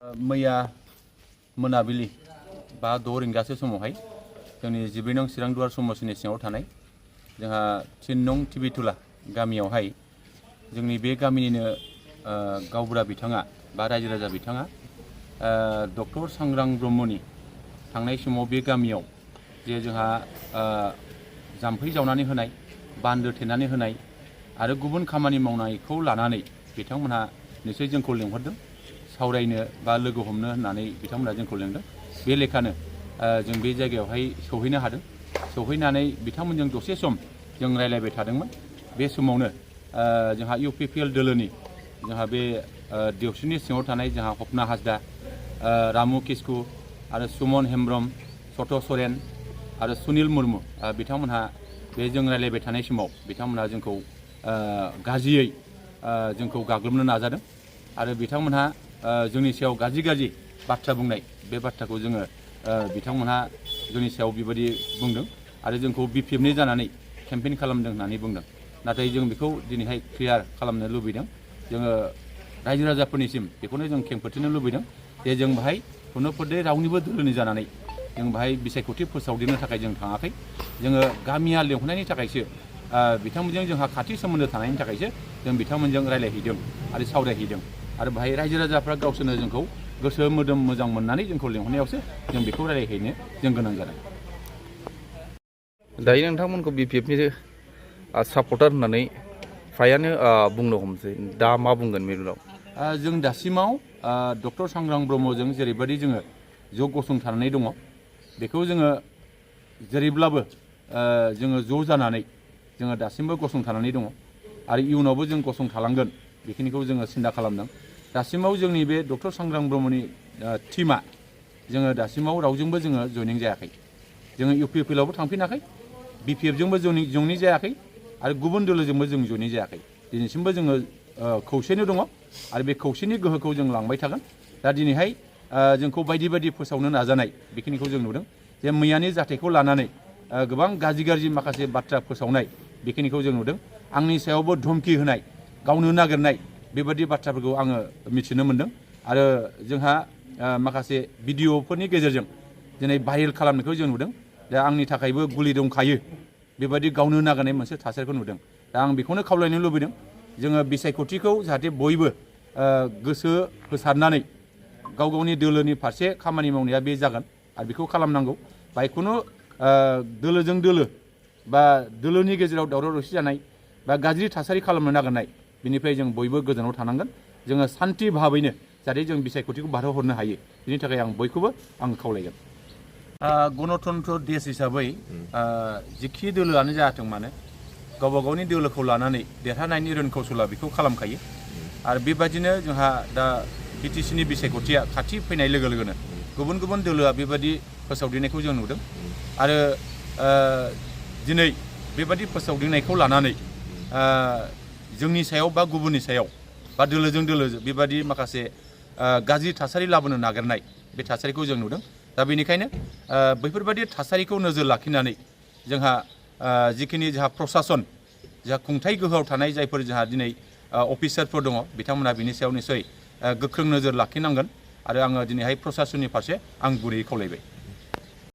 मैया मोनाबिलि 5-6 रिंगासो समावहाय जोंनि 12 नं चिरां दुवार समस्तिनि सिङाव थानाय जोंहा 3 नं टिबिटुला गामियावहाय जोंनि बे गामिनिनो गावबुरा बिथाङा बा रायजो राजा बिथाङा डक्टर सांग्रां ब्रह्मनि थांनाय समाव बे गामियाव जे जोंहा जाम्फै जावनानै होनाय बान्दो थेनानै होनाय आरो गुबुन खामानि मावनायखौ लानानै बिथांमोनहा निश्चय जोंखौ लेंहरदों सावरायनो बा लोगो हमनो होननानै बिथांमोना जोंखौ लेंदों। बे लेखानो जों बे जायगायावहाय सौहैनो हादों। सौहैनानै बिथांमोनजों दसे सम जों रायलायबाय थादोंमोन। बे समावनो जोंहा इउपिपिएल दोलोनि जोंहा बे देवस्रिनि सिङाव थानाय जोंहा हपना हासदा, रामु किस्कु आरो सुमन हेम्ब्रम, सत सरेन आरो सुनिल मुर्मु बिथांमोनहा बे जों रायलायबाय थानाय समाव बिथांमोनहा जोंखौ गाज्रियै जोंखौ गाग्लोबनो नाजादों आरो बिथांमोनहा जोंनि सायाव गाज्रि बाथ्रा बुंनाय बे बाथ्राखौ जोङो बिथांमोनहा जोंनि सायाव बेबायदि बुंदों आरो जोंखौ बिपिएफनि जानानै केम्पेइन खालामदों होननानै बुंदों। नाथाय जों बेखौ दिनैहाय क्लियार खालामनो लुबैदों। जोङो रायजो राजाफोरनिसिम बेखौनो जों खेंफोरथिनो लुबैदों जे जों बाहाय खुनुपदे रावनिबो दोलोनि जानानै जों बाहाय बिसायख'थि फोसावदिंनो थाखाय जों थाङाखै। जोङो गामिया लेंहरनायनि थाखायसो बिथांमोनजों जोंहा खाथि सोमोन्दो थानायनि थाखायसो जों बिथांमोनजों रायलायहैदों आरो सावरायहैदों आरो बाहाय रायजो राजाफ्रा गावसोरनो जोंखौ गोसो मोदोम मोजां मोननानै जोंखौ लेंहरनायावसो जों बेखौ रायलायहैनो जों गोनां जादों। दायो नोंथांमोनखौ बिपिएफनि सापर्टार होननानै फ्रायानो बुंनो हमसै, दा मा बुंगोन मिरुलाव? जों दासिमाव डक्टर सांग्रां ब्रह्मजों जेरैबायदि जोङो ज' गसंथानानै दङ बेखौ जोङो जेरैब्लाबो जोङो ज' जानानै जोङो दासिमबो गसंथानानै दङ आरो इयुनावबो जों गसंथालांगोन बेखिनिखौ जोङो सिन्था खालामदों। दासिमाव जोंनि बे डक्टर सांग्रां ब्रह्मनि टिमा जोङो दासिमाव रावजोंबो जोङो जइनिं जायाखै। जोङो इउपिपिएलआवबो थांफिनाखै, बिपिएफजोंबो जइनिं जायाखै आरो गुबुन दोलोजोंबो जों जइनिं जायाखै। दिनैसिमबो जोङो खौसेनो दङ आरो बे खौसेनि गोहोखौ जों लांबाय थागोन। दा दिनैहाय जोंखौ बायदि फोसावनो नाजानाय बेखिनिखौ जों नुदों जे मैयानि जाथायखौ लानानै गोबां गाज्रि माखासे बाथ्रा फोसावनाय बेखिनिखौ जों नुदों। आंनि सायावबो धमकि होनाय, गावनो नागिरनाय बेबायदि बाथ्राफोरखौ आङो मिथिनो मोन्दों आरो जोंहा माखासे भिडिअफोरनि गेजेरजों दिनै भाइरेल खालामनायखौ जों नुदों। दा आंनि थाखायबो गुलि दंखायो बेबायदि गावनो नागिरनाय मोनसे थासारिखौ नुदों। दा आं बेखौनो खावलायनो लुबैदों जोङो बिसायख'थिखौ जाहाथे बयबो गोसो होसारनानै गावनि दोलोनि फारसे खामानि मावनाया बे जागोन आरो बेखौ खालामनांगौ। बाय खुनु दोलोजों दोलो बा दोलोनि गेजेराव दावराव दावसि जानाय बा गाज्रि थासारि खालामनो नागिरनाय बिनिफ्राय जों बयबो गोजानाव थानांगोन। जोङो सान्थि भाबैनो जाहाथे जों बिसायख'थिखौ बारहोहरनो हायो बिनि थाखाय आं बयखौबो खावलायगोन। गणतन्त्र देश हिसाबै जिखि दोलोआनो जाथों मानो गावबा गावनि दोलोखौ लानानै देरहानायनि रोंखौसला बेखौ खालामखायो आरो बेबादिनो जोंहा दा बिटिसिनि बिसायख'थिया खाथि फैनाय लोगो लोगोनो गुबुन दोलोआ बेबादि फोसावदिंनायखौ जों नुदों आरो दिनै बेबादि फोसावदिंनायखौ लानानै जोंनि सायाव बा गुबुननि सायाव बा दोलोजों दोलो बेबादि माखासे गाज्रि थासारि लाबोनो नागिरनाय बे थासारिखौ जों नुदों। दा बेनिखायनो बैफोरबादि थासारिखौ नोजोर लाखिनानै जोंहा जिखिनि जोंहा प्रसासन जोंहा खुंथाय गोहोआव थानाय जायफोर जोंहा दिनै अफिसारफोर दङ बिथांमोनहा बिनि सायाव निस्सय गोख्रों नोजोर लाखिनांगोन आरो आङो दिनैहाय प्रसासननि फारसे आं गुरैयै खावलायबाय।